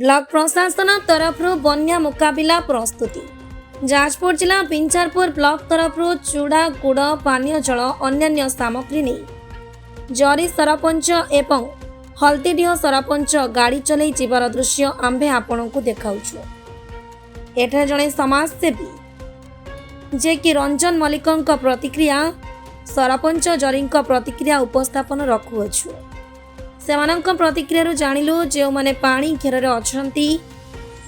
Block प्रशासन तरफ बन्या मुकाबिला प्रस्तुति जाजपुर जिला पिंचारपुर ब्लॉक तरफ चूड़ा गुड़ पानीय जल अन्य सामग्री नहीं जरी सरपंच एवं हल्दीडीह सरपंच गाड़ी चलई जीवार दृश्य आंबे आपण को देखाऊछु। एठारे जड़े समाजसेवी जे कि रंजन मल्लिक प्रतिक्रिया सरपंच जरी प्रतिक्रिया उपस्थापन रखुअछु। सेमानंक प्रतिक्रिया जानिलु जो माने पानी घेर अछंती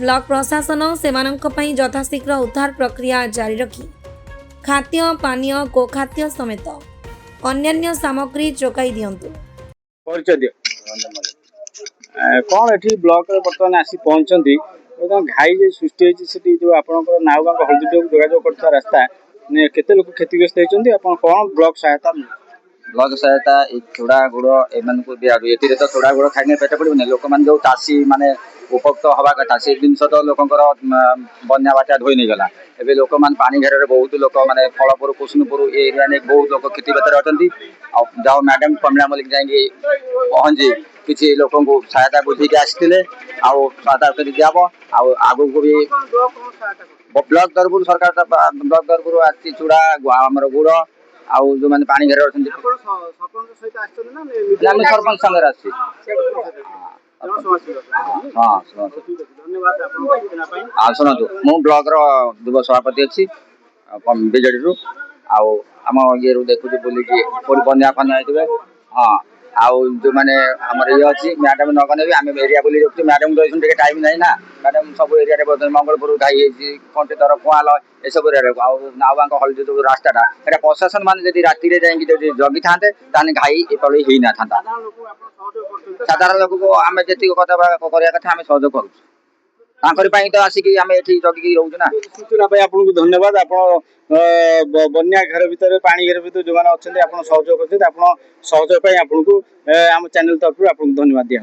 ब्लॉक प्रशासन सेमानंक पई यथाशीघ्र उद्धार प्रक्रिया जारी रखी खाद्य पानीय गोखाद्य समेत अन्य सामग्री जोगाई दियंतु। परिचय दियो कौन एठी ब्लॉक रे वर्तमान आसी पहुंचंती घाई जे सृष्टि होती सेठी जो आपनकर नाउगांक हल्दीडीह जोगाजोग करता रास्ता ने केते लोक क्षतिग्रस्त होइचंती आपण कौन ब्लॉक सहायता एक चूड़ा गुड़ एम को दिया तो चूड़ा गुड़ खाई पेट पड़े लोक मैंने जो चाषी माने उपकृत हवा कथा से जिन तो लोकंर बन्या बाटा धोई नहीं गला एवं लोक मैंने पानी घेर बहुत लोक मैंने फलपुर कुसुमपुर ये एरिया ने बहुत लोक क्षतिगत अच्छा जाओ मैडम कमला मल्लिक जाएंगे पहुंची किसी लोक सहायता बुझे आसते सहायता कर दिहब आग को भी ब्लॉक तरफ सरकार ब्लॉक तरफ आसी चूड़ा आमर गुड़ आउ जो मैंने पानी घेर सरपंच संगे आसी हाँ शुणु मु ब्लॉक युव सभापति अच्छी बीजेडी रु आम ये देखुची बुलिकी बन्या फन्या होते हाँ आउ जो मैंने आम ये अच्छी मैडम नगने भी आम एरिया बुली देखुँ मैडम रही टाइम ना ना मैडम सब एरिया मंगलपुर घाई कंटीधर कुआल ये सब एरिया नाउगांक हल्दी जो रास्ताटा এটা प्रशासन मान जब राति जगी था घाई एपल ही ना था साधारण लोक को आम जी कथा कथा आम सहयोग करूँ तो आसिक आम ये जगिकी रोचु ना सूचना आपको धन्यवाद आप बन्या घर भितर पानी घेर भितर जो मैंने अच्छा आप सहयोग कर सहयोग आपको आम चैनल तरफ आपको धन्यवाद दिया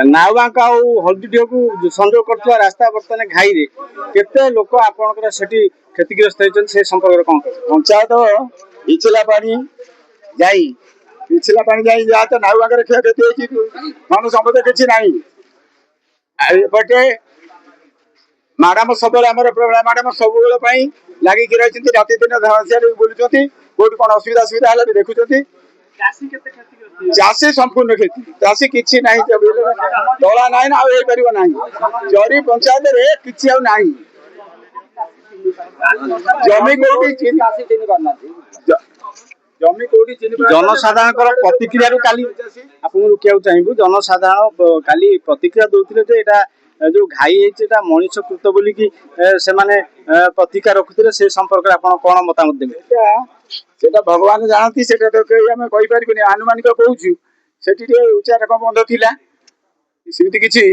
नाउगांक हल्दीडीह को संजोग कर रास्ता बर्तमान घाई रे केते लोक आपनकर सेठी क्षतिग्रस्त होइछन से संपर्क कौन पंचायत इचला पानी जा तो नाउगांक रे क्षति होइछि मानु संबंध किछि नाही एपटे मैडम सब मैडम सब लगी रही राति दिन धासिया बुलुंट कौट कौन असुविधा सुविधा है देखुं चाषी संपूर्ण क्षति चाषी किसी ना तला ना जरी पंचायत रे किसी जमी कौटी जमी कौटी जनसाधारण प्रतिक्रिया काली आपको रुकिया चाहिए जनसाधारण काली प्रतिक्रिया दौते जो जो घाई है मनीष कृत बोली कि से माने प्रतिक्रिया रखुते से संपर्क में आप कौन मतामत देंगे भगवान जानती से कहीपर आनुमानिक कहूँ से उच्चा रकम बंध थिला सेमती किसी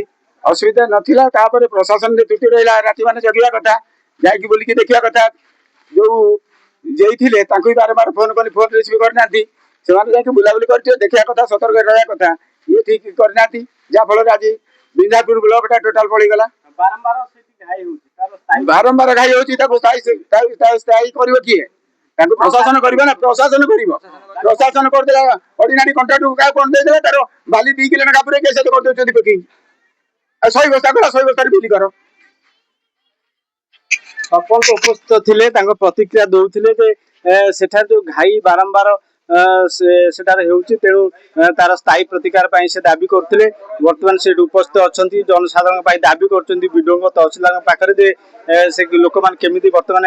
असुविधा नाला प्रशासन त्रुटि रहा राति मान जगह कथा जाकि बोलिकी देखा कथा जो जेइथिले तांको बारंबार फोन कर फोन रिसीव करना से बुलाबुली कर देखा कथा सतर्क रहा कथा ये ठीक करना जहाँफल आज बिंदापुर ब्लॉक टोटाल पड़गला बारंबार घाई होस्थायी कर किए प्रशासन कर प्रशासन करदे अर्डिनारी कंट्राक्टर कौन देदेला तार बाली 2 किलो ना पूरे कैसे कर दउछथि पेकिंग 100 बस्ता कला 100 बस्ता बिली करो सरपंच उपस्थित थिले प्रतिक्रिया दौले सेठा जो घाई बारंबार सेठार होउछि तेणु तार स्थायी प्रतिकार से दाबी करते बर्तमान से उपस्थित अच्छा जनसाधारण दाबी कर तहसीलदार पाखे से लोक मैंने केमी बर्तमान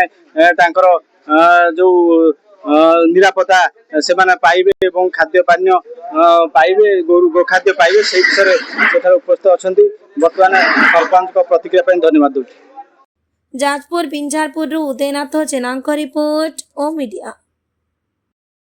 जो निरापत्ता से पाइबे और खाद्य पानीय पाइबे गोखाद्य पाइबे से विषय से उपस्थित अच्छा बर्तमान सरपंच प्रतिक्रिया धन्यवाद दूँ। जाजपुर पिंजारपुर उदयनाथ जेना रिपोर्ट ओ मीडिया।